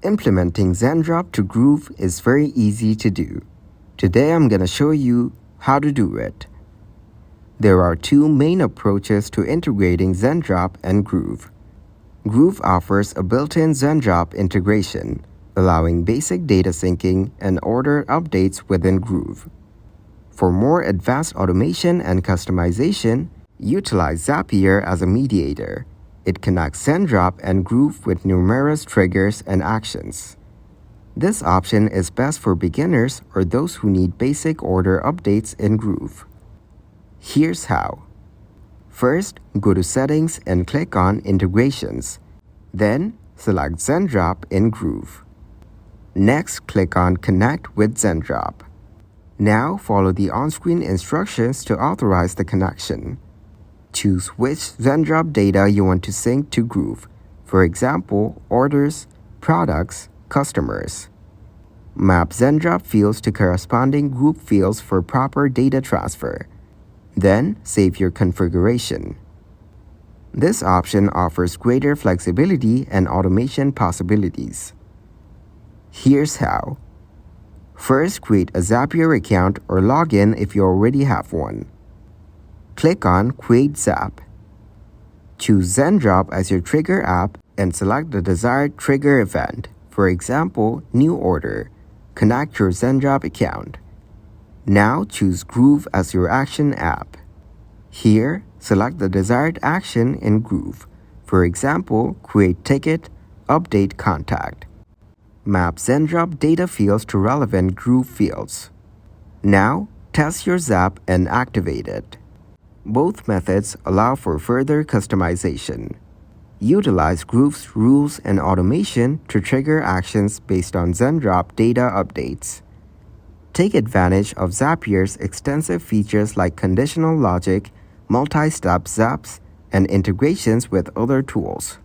Implementing Zendrop to Groove is very easy to do. Today I'm going to show you how to do it. There are two main approaches to integrating Zendrop and Groove. Groove offers a built-in Zendrop integration, allowing basic data syncing and order updates within Groove. For more advanced automation and customization, utilize Zapier as a mediator. It connects Zendrop and Groove with numerous triggers and actions. This option is best for beginners or those who need basic order updates in Groove. Here's how. First, go to Settings and click on Integrations. Then, select Zendrop in Groove. Next, click on Connect with Zendrop. Now, follow the on-screen instructions to authorize the connection. Choose which Zendrop data you want to sync to Groove, for example, orders, products, customers. Map Zendrop fields to corresponding group fields for proper data transfer. Then, save your configuration. This option offers greater flexibility and automation possibilities. Here's how. First, create a Zapier account or login if you already have one. Click on Create Zap. Choose Zendrop as your trigger app and select the desired trigger event, for example, new order. Connect your Zendrop account. Now choose Groove as your action app. Here, select the desired action in Groove, for example, create ticket, update contact. Map Zendrop data fields to relevant Groove fields. Now, test your Zap and activate it. Both methods allow for further customization. Utilize Groove's rules and automation to trigger actions based on Zendrop data updates. Take advantage of Zapier's extensive features like conditional logic, multi-step zaps, and integrations with other tools.